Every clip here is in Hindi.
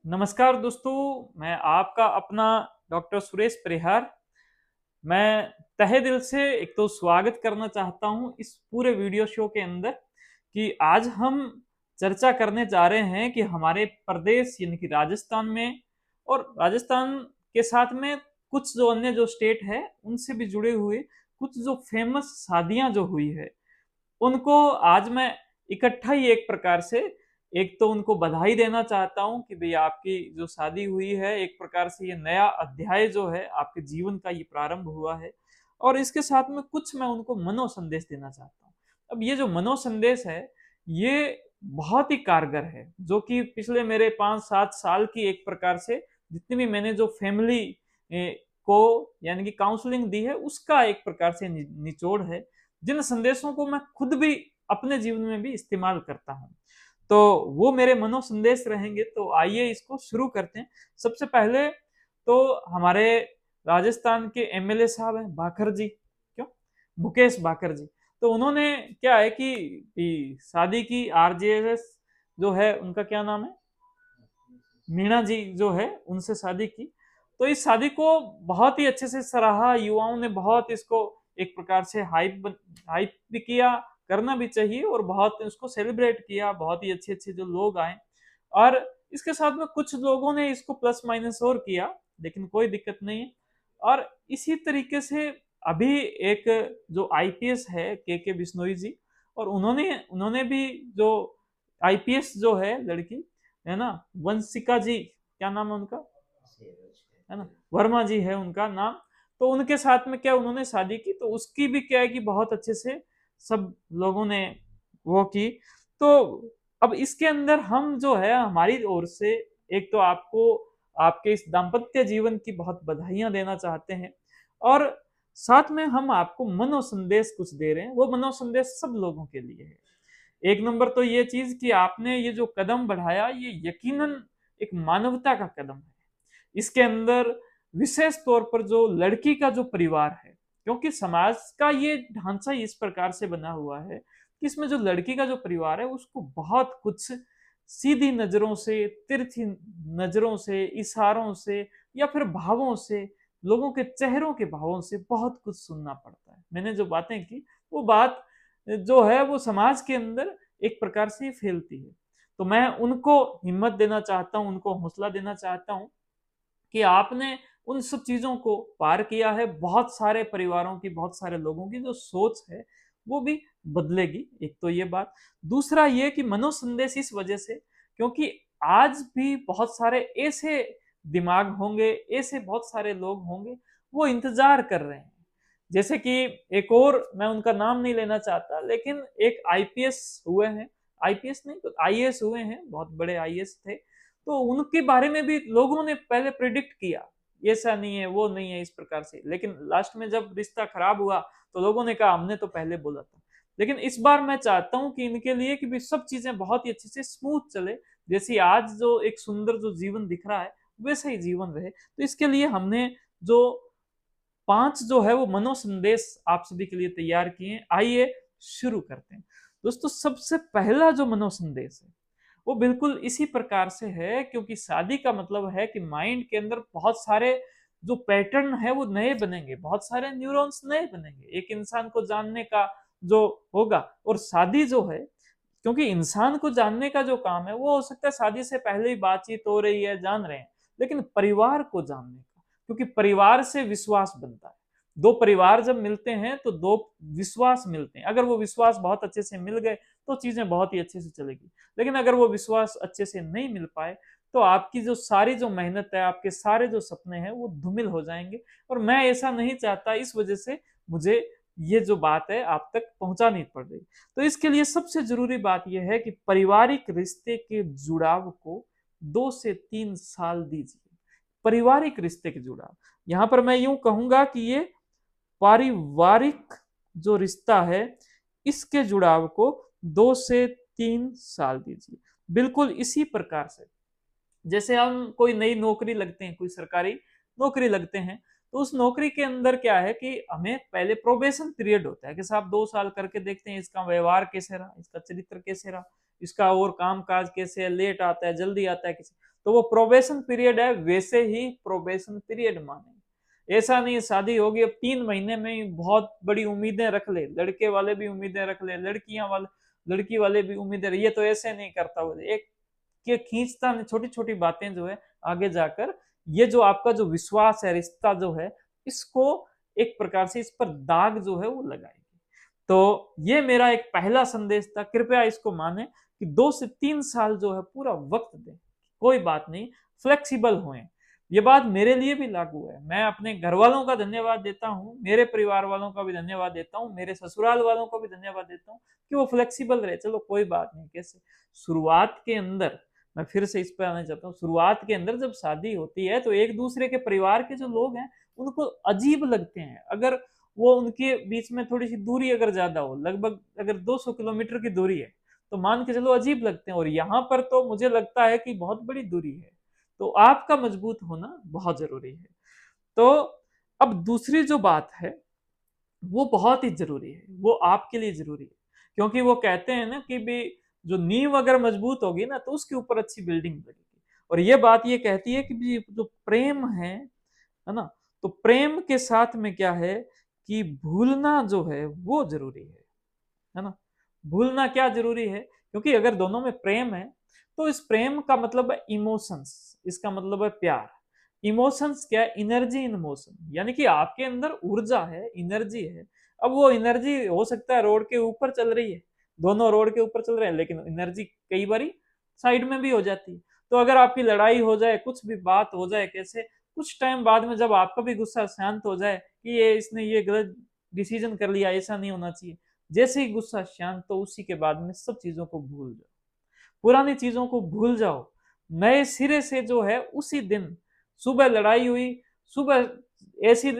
नमस्कार दोस्तों, मैं आपका अपना डॉक्टर सुरेश परिहार। मैं तहे दिल से एक तो स्वागत करना चाहता हूं इस पूरे वीडियो शो के अंदर कि आज हम चर्चा करने जा रहे हैं कि हमारे प्रदेश यानी कि राजस्थान में और राजस्थान के साथ में कुछ जो अन्य जो स्टेट है उनसे भी जुड़े हुए कुछ जो फेमस शादियां जो हुई है उनको आज मैं इकट्ठा ही एक प्रकार से एक तो उनको बधाई देना चाहता हूं कि भाई आपकी जो शादी हुई है एक प्रकार से ये नया अध्याय जो है आपके जीवन का ये प्रारंभ हुआ है। और इसके साथ में कुछ मैं उनको मनो संदेश देना चाहता हूँ। अब ये जो मनो संदेश है ये बहुत ही कारगर है, जो कि पिछले मेरे 5-7 साल की एक प्रकार से जितनी भी मैंने जो फैमिली को यानी कि काउंसलिंग दी है उसका एक प्रकार से निचोड़ है, जिन संदेशों को मैं खुद भी अपने जीवन में भी इस्तेमाल करता हूं। तो वो मेरे मनो संदेश रहेंगे। तो आइए इसको शुरू करते हैं। सबसे पहले तो हमारे राजस्थान के एमएलए साहब हैं भाकर जी, क्यों, मुकेश भाकर जी। तो उन्होंने क्या है कि शादी की आरजेएस जो है उनका क्या नाम है, मीणा जी जो है उनसे शादी की। तो इस शादी को बहुत ही अच्छे से सराहा, युवाओं ने बहुत इसको एक प्रकार से हाइप भी किया, करना भी चाहिए, और बहुत उसको सेलिब्रेट किया, बहुत ही अच्छे अच्छे जो लोग आए। और इसके साथ में कुछ लोगों ने इसको प्लस माइनस और किया, लेकिन कोई दिक्कत नहीं है। और इसी तरीके से अभी एक जो आईपीएस है के बिश्नोई जी, और उन्होंने उन्होंने भी जो आईपीएस जो है लड़की है ना, वंशिका जी, क्या नाम है उनका, है ना, वर्मा जी है उनका नाम। तो उनके साथ में क्या उन्होंने शादी की, तो उसकी भी क्या है कि बहुत अच्छे से सब लोगों ने वो की। तो अब इसके अंदर हम जो है हमारी ओर से एक तो आपको आपके इस दाम्पत्य जीवन की बहुत बधाइयां देना चाहते हैं, और साथ में हम आपको मनो संदेश कुछ दे रहे हैं। वो मनो संदेश सब लोगों के लिए है। एक नंबर तो ये चीज कि आपने ये जो कदम बढ़ाया ये यकीनन एक मानवता का कदम है। इसके अंदर विशेष तौर पर जो लड़की का जो परिवार है, क्योंकि समाज का ये ढांचा इस प्रकार से बना हुआ है कि इसमें जो लड़की का जो परिवार है उसको बहुत कुछ सीधी नजरों से, तिरछी नजरों से, इशारों से, या फिर भावों से, लोगों के चेहरों के भावों से बहुत कुछ सुनना पड़ता है। मैंने जो बातें की वो बात जो है वो समाज के अंदर एक प्रकार से फैलती है। तो मैं उनको हिम्मत देना चाहता हूं, उनको हौसला देना चाहता हूं कि आपने उन सब चीजों को पार किया है। बहुत सारे परिवारों की, बहुत सारे लोगों की जो सोच है वो भी बदलेगी। एक तो ये बात। दूसरा ये कि मनोसंदेश इस वजह से क्योंकि आज भी बहुत सारे ऐसे दिमाग होंगे, ऐसे बहुत सारे लोग होंगे वो इंतजार कर रहे हैं। जैसे कि एक और, मैं उनका नाम नहीं लेना चाहता, लेकिन एक आईपीएस हुए हैं, आईपीएस नहीं तो आईएएस हुए हैं, बहुत बड़े आईएएस थे। तो उनके बारे में भी लोगों ने पहले प्रिडिक्ट किया, ऐसा नहीं है, वो नहीं है, इस प्रकार से। लेकिन लास्ट में जब रिश्ता खराब हुआ तो लोगों ने कहा हमने तो पहले बोला था। लेकिन इस बार मैं चाहता हूं कि इनके लिए कि भी सब चीजें बहुत ही अच्छे से स्मूथ चले, जैसे आज जो एक सुंदर जो जीवन दिख रहा है वैसा ही जीवन रहे। तो इसके लिए हमने जो 5 जो है वो मनो संदेश आप सभी के लिए तैयार किए हैं। आइए शुरू करते हैं। दोस्तों, सबसे पहला जो मनो संदेश है वो बिल्कुल इसी प्रकार से है, क्योंकि शादी का मतलब है कि माइंड के अंदर बहुत सारे जो पैटर्न है वो नए बनेंगे, बहुत सारे न्यूरॉन्स नए बनेंगे एक इंसान को जानने का जो होगा। और शादी जो है, क्योंकि इंसान को जानने का जो काम है वो हो सकता है शादी से पहले ही बातचीत हो रही है, जान रहे हैं, लेकिन परिवार को जानने का, क्योंकि परिवार से विश्वास बनता है। दो परिवार जब मिलते हैं तो दो विश्वास मिलते हैं। अगर वो विश्वास बहुत अच्छे से मिल गए तो चीजें बहुत ही अच्छे से चलेगी। लेकिन अगर वो विश्वास अच्छे से नहीं मिल पाए तो आपकी जो सारी जो मेहनत है, आपके सारे जो सपने हैं वो धूमिल हो जाएंगे। और मैं ऐसा नहीं चाहता, इस वजह से मुझे ये जो बात है आप तक पहुंचानी पड़ रही। तो इसके लिए सबसे जरूरी बात यह है कि पारिवारिक रिश्ते के जुड़ाव को 2 से 3 साल दीजिए। पारिवारिक रिश्ते के जुड़ाव, यहां पर मैं यूं कहूंगा कि ये पारिवारिक जो रिश्ता है इसके जुड़ाव को 2 से 3 साल दीजिए। बिल्कुल इसी प्रकार से जैसे हम कोई नई नौकरी लगते हैं, कोई सरकारी नौकरी लगते हैं, तो उस नौकरी के अंदर क्या है कि हमें पहले प्रोबेशन पीरियड होता है कि साहब 2 साल करके देखते हैं इसका व्यवहार कैसे रहा, इसका चरित्र कैसे रहा, इसका और काम काज कैसे है, लेट आता है, जल्दी आता है, कैसे। तो वो प्रोबेशन पीरियड है, वैसे ही प्रोबेशन पीरियड माने। ऐसा नहीं शादी होगी अब 3 महीने में ही बहुत बड़ी उम्मीदें रख ले, लड़के वाले भी उम्मीदें रख ले, लड़की वाले भी उम्मीदें, ये तो ऐसे नहीं करता। वो एक के खींचता नहीं, छोटी छोटी बातें जो है आगे जाकर ये जो आपका जो विश्वास है, रिश्ता जो है, इसको एक प्रकार से इस पर दाग जो है वो लगाएगी। तो ये मेरा एक पहला संदेश था, कृपया इसको माने कि 2 से 3 साल जो है पूरा वक्त दें, कोई बात नहीं, फ्लेक्सिबल हों। ये बात मेरे लिए भी लागू है। मैं अपने घर वालों का धन्यवाद देता हूँ, मेरे परिवार वालों का भी धन्यवाद देता हूँ, मेरे ससुराल वालों को भी धन्यवाद देता हूँ कि वो फ्लेक्सिबल रहे। चलो कोई बात नहीं, कैसे शुरुआत के अंदर, मैं फिर से इस पर आना चाहता हूँ, शुरुआत के अंदर जब शादी होती है तो एक दूसरे के परिवार के जो लोग हैं उनको अजीब लगते हैं। अगर वो उनके बीच में थोड़ी सी दूरी अगर ज्यादा हो, लगभग अगर 200 किलोमीटर की दूरी है, तो मान के चलो अजीब लगते हैं। और यहाँ पर तो मुझे लगता है कि बहुत बड़ी दूरी है, तो आपका मजबूत होना बहुत जरूरी है। तो अब दूसरी जो बात है वो बहुत ही जरूरी है, वो आपके लिए जरूरी है, क्योंकि वो कहते हैं ना कि भी जो नींव अगर मजबूत होगी ना तो उसके ऊपर अच्छी बिल्डिंग लगेगी। और ये बात ये कहती है कि भी जो प्रेम है ना, तो प्रेम के साथ में क्या है कि भूलना जो है वो जरूरी है ना। भूलना क्या जरूरी है, क्योंकि अगर दोनों में प्रेम है तो इस प्रेम का मतलब है इमोशंस, इसका मतलब है प्यार। इमोशंस क्या है, एनर्जी इन मोशन, यानी कि आपके अंदर ऊर्जा है, एनर्जी है। अब वो एनर्जी हो सकता है रोड के ऊपर चल रही है, दोनों रोड के ऊपर चल रहे हैं, लेकिन एनर्जी कई बारी साइड में भी हो जाती है। तो अगर आपकी लड़ाई हो जाए, कुछ भी बात हो जाए, कैसे कुछ टाइम बाद में जब आपका भी गुस्सा शांत हो जाए कि ये इसने ये गलत डिसीजन कर लिया, ऐसा नहीं होना चाहिए, जैसे ही गुस्सा शांत, तो उसी के बाद में सब चीजों को भूल जाओ, पुरानी चीजों को भूल जाओ, नए सिरे से जो है उसी दिन, सुबह लड़ाई हुई, सुबह ऐसी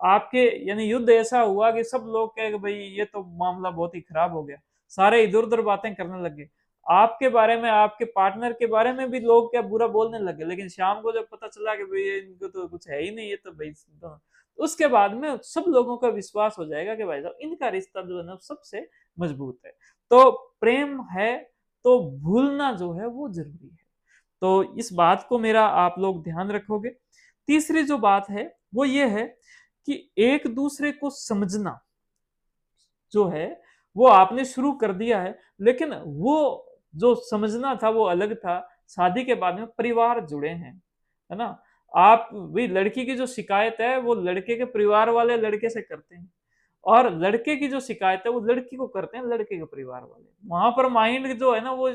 आपके यानी युद्ध ऐसा हुआ कि सब लोग कहे भाई ये तो मामला बहुत ही खराब हो गया, सारे इधर उधर बातें करने लगे आपके बारे में, आपके पार्टनर के बारे में भी लोग क्या बुरा बोलने लगे। लेकिन शाम को जब पता चला कि भाई इनको तो कुछ है ही नहीं, ये तो भाई तो उसके बाद में सब लोगों का विश्वास हो जाएगा कि भाई साहब इनका रिश्ता जो है ना सबसे मजबूत है। तो प्रेम है तो भूलना जो है वो जरूरी है। तो इस बात को मेरा आप लोग ध्यान रखोगे। तीसरी जो बात है वो ये है कि एक दूसरे को समझना जो है वो आपने शुरू कर दिया है, लेकिन वो जो समझना था वो अलग था। शादी के बाद में परिवार जुड़े हैं, है ना। आप भी लड़की की जो शिकायत है वो लड़के के परिवार वाले लड़के से करते हैं, और लड़के की जो शिकायत है वो लड़की को करते हैं लड़के के परिवार वाले। वहां पर माइंड जो है ना वो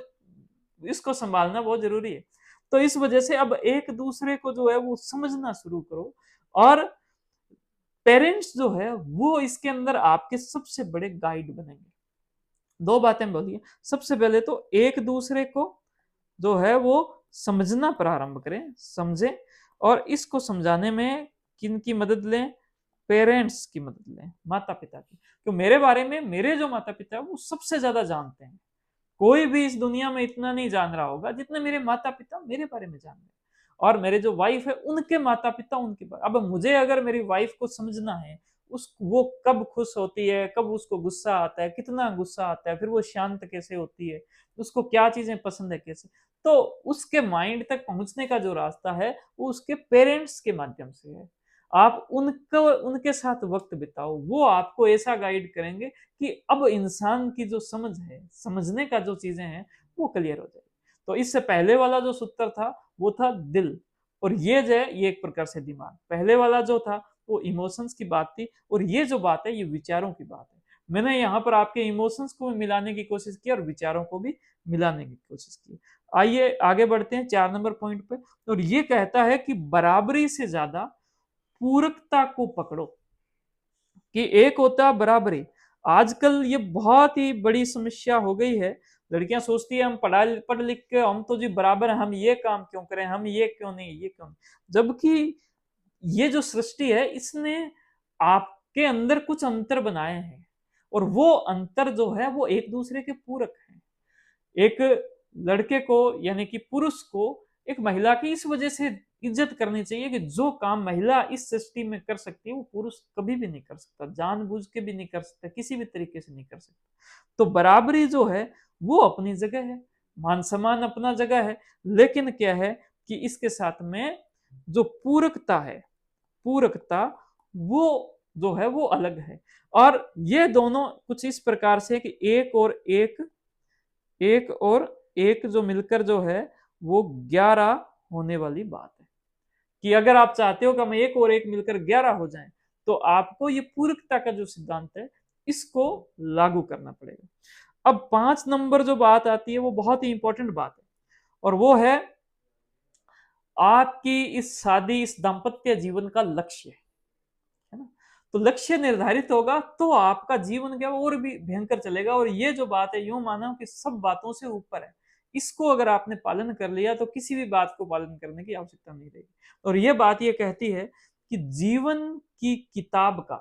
इसको संभालना बहुत जरूरी है। तो इस वजह से अब एक दूसरे को जो है वो समझना शुरू करो, और पेरेंट्स जो है वो इसके अंदर आपके सबसे बड़े गाइड बनेंगे। दो बातें बोलिए, सबसे पहले तो एक दूसरे को जो है वो समझना प्रारंभ करें, समझें, और इसको समझाने में किन की मदद लें, पेरेंट्स की मदद लें, माता पिता की। तो मेरे बारे में मेरे जो माता पिता है वो सबसे ज्यादा जानते हैं। कोई भी इस दुनिया में इतना नहीं जान रहा होगा जितने मेरे माता पिता मेरे बारे में जान रहे हैं। और मेरे जो वाइफ है उनके माता पिता उनके बारे। अब मुझे अगर मेरी वाइफ को समझना है, उस वो कब खुश होती है, कब उसको गुस्सा आता है, कितना गुस्सा आता है, फिर वो शांत कैसे होती है, उसको क्या चीजें पसंद है, कैसे, तो उसके माइंड तक पहुंचने का जो रास्ता है वो उसके पेरेंट्स के माध्यम से है। आप उनको उनके साथ वक्त बिताओ, वो आपको ऐसा गाइड करेंगे कि अब इंसान की जो समझ है, समझने का जो चीजें हैं वो क्लियर हो जाए। तो इससे पहले वाला जो सूत्र था वो था दिल, और ये जो है ये एक प्रकार से दिमाग। पहले वाला जो था वो इमोशंस की बात थी, और ये जो बात है ये विचारों की बात है। मैंने यहाँ पर आपके इमोशंस को भी मिलाने की कोशिश की और विचारों को भी मिलाने की कोशिश की। आइए आगे बढ़ते हैं 4 नंबर पॉइंट पे। और ये कहता है कि बराबरी से ज्यादा पूरकता को पकड़ो, कि एक होता है बराबरी। आजकल ये बहुत ही बड़ी समस्या हो गई है। लड़कियां सोचती है हम पढ़ लिख के हम तो जी बराबर है, हम ये काम क्यों करें, हम ये क्यों नहीं, ये क्यों नहीं। जबकि ये जो सृष्टि है इसने आपके अंदर कुछ अंतर बनाए हैं, और वो अंतर जो है वो एक दूसरे के पूरक हैं। एक लड़के को यानी कि पुरुष को एक महिला की इस वजह से इज्जत करनी चाहिए कि जो काम महिला इस सृष्टि में कर सकती है वो पुरुष कभी भी नहीं कर सकता, जानबूझ के भी नहीं कर सकता, किसी भी तरीके से नहीं कर सकता। तो बराबरी जो है वो अपनी जगह है, मान सम्मान अपना जगह है, लेकिन क्या है, कि इसके साथ में जो पूरकता है, पूरकता वो जो है वो अलग है। और ये दोनों कुछ इस प्रकार से कि एक और एक जो मिलकर जो है वो 11 होने वाली बात है। कि अगर आप चाहते हो कि हम एक और एक मिलकर 11 हो जाएं, तो आपको ये पूरकता का जो सिद्धांत है इसको लागू करना पड़ेगा। अब 5 नंबर जो बात आती है वो बहुत ही इंपॉर्टेंट बात है, और वो है आपकी इस शादी, इस दाम्पत्य जीवन का लक्ष्य, है ना। तो लक्ष्य निर्धारित होगा तो आपका जीवन क्या और भी भयंकर चलेगा। और ये जो बात है यूं मानो कि सब बातों से ऊपर है, इसको अगर आपने पालन कर लिया तो किसी भी बात को पालन करने की आवश्यकता नहीं रहेगी। और ये बात ये कहती है कि जीवन की किताब का,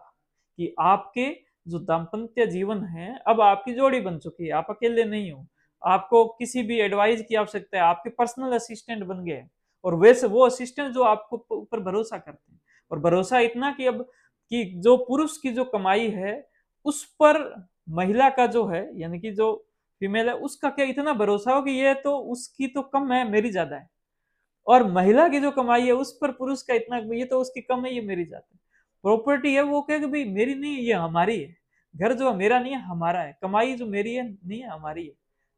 कि आपके जो दाम्पत्य जीवन है, अब आपकी जोड़ी बन चुकी है, आप अकेले नहीं हो, आपको किसी भी एडवाइस की आवश्यकता है, आपके पर्सनल असिस्टेंट बन गए। और वैसे वो असिस्टेंट जो आपको ऊपर भरोसा करते हैं, और भरोसा इतना कि अब कि जो पुरुष की जो कमाई है उस पर महिला का जो है, यानी कि जो फीमेल है उसका क्या इतना भरोसा हो कि ये तो उसकी तो कम है, मेरी ज्यादा है। और महिला की जो कमाई है उस पर पुरुष का इतना, ये तो उसकी कम है, ये मेरी ज्यादा है। प्रॉपर्टी है वो कहे कि भाई मेरी नहीं है, ये हमारी है। घर जो है मेरा नहीं है, हमारा है। कमाई जो मेरी है नहीं है, हमारी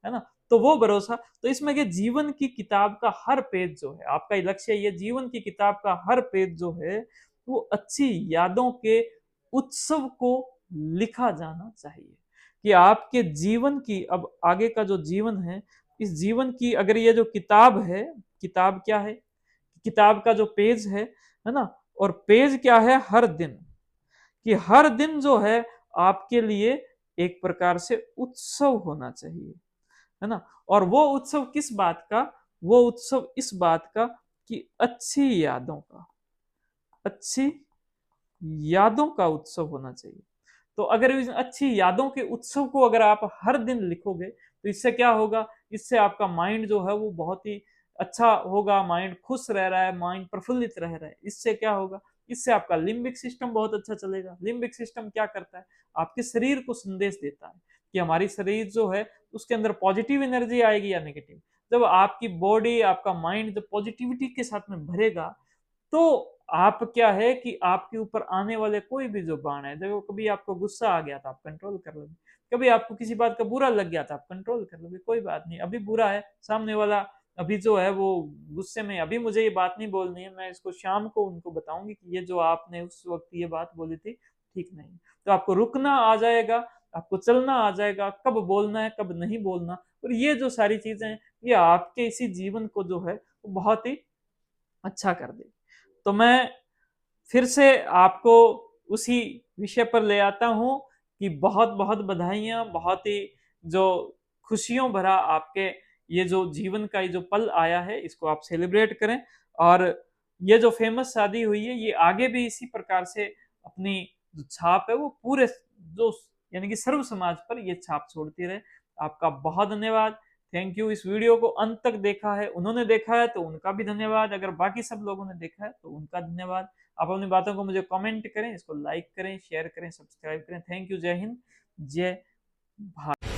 है ना। तो वो भरोसा, तो इसमें कि जीवन की किताब का हर पेज जो है आपका लक्ष्य, ये जीवन की किताब का हर पेज जो है वो अच्छी यादों के उत्सव को लिखा जाना चाहिए। कि आपके जीवन की, अब आगे का जो जीवन है, इस जीवन की अगर ये जो किताब है, किताब क्या है, किताब का जो पेज है ना, और पेज क्या है, हर दिन, कि हर दिन जो है आपके लिए एक प्रकार से उत्सव होना चाहिए, है ना। और वो उत्सव किस बात का, वो उत्सव इस बात का कि अच्छी यादों का, अच्छी यादों का उत्सव होना चाहिए। तो अगर इस अच्छी यादों के उत्सव को अगर आप हर दिन लिखोगे तो इससे क्या होगा, इससे आपका माइंड जो है वो बहुत ही अच्छा होगा, माइंड खुश रह रहा है, माइंड प्रफुल्लित रह रहा है। इससे क्या होगा, इससे आपका लिम्बिक सिस्टम बहुत अच्छा चलेगा। लिम्बिक सिस्टम क्या करता है, आपके शरीर को संदेश देता है कि हमारी शरीर जो है उसके अंदर पॉजिटिव एनर्जी आएगी या नेगेटिव। जब आपकी बॉडी, आपका माइंड जब पॉजिटिविटी के साथ में भरेगा तो आप क्या है कि आपके ऊपर आने वाले कोई भी जो बाण है, देखो कभी आपको गुस्सा आ गया था आप कंट्रोल कर लोगे, कभी आपको किसी बात का बुरा लग गया था आप कंट्रोल कर लोगे, कोई बात नहीं, अभी बुरा है सामने वाला, अभी जो है वो गुस्से में, अभी मुझे ये बात नहीं बोलनी है, मैं इसको शाम को उनको बताऊंगी कि ये जो आपने उस वक्त ये बात बोली थी ठीक नहीं। तो आपको रुकना आ जाएगा, आपको चलना आ जाएगा, कब बोलना है कब नहीं बोलना। और ये जो सारी चीजें हैं ये आपके इसी जीवन को जो है वो बहुत ही अच्छा कर देगी। तो मैं फिर से आपको उसी विषय पर ले आता हूं कि बहुत बहुत बधाइयां, बहुत ही जो खुशियों भरा आपके ये जो जीवन का ये जो पल आया है इसको आप सेलिब्रेट करें। और ये जो फेमस शादी हुई है ये आगे भी इसी प्रकार से अपनी जो छाप है वो पूरे जो यानी कि सर्व समाज पर ये छाप छोड़ती रहे। आपका बहुत धन्यवाद, थैंक यू। इस वीडियो को अंत तक देखा है, उन्होंने देखा है तो उनका भी धन्यवाद, अगर बाकी सब लोगों ने देखा है तो उनका धन्यवाद। आप अपनी बातों को मुझे कमेंट करें, इसको लाइक करें, शेयर करें, सब्सक्राइब करें। थैंक यू, जय हिंद, जय भारत।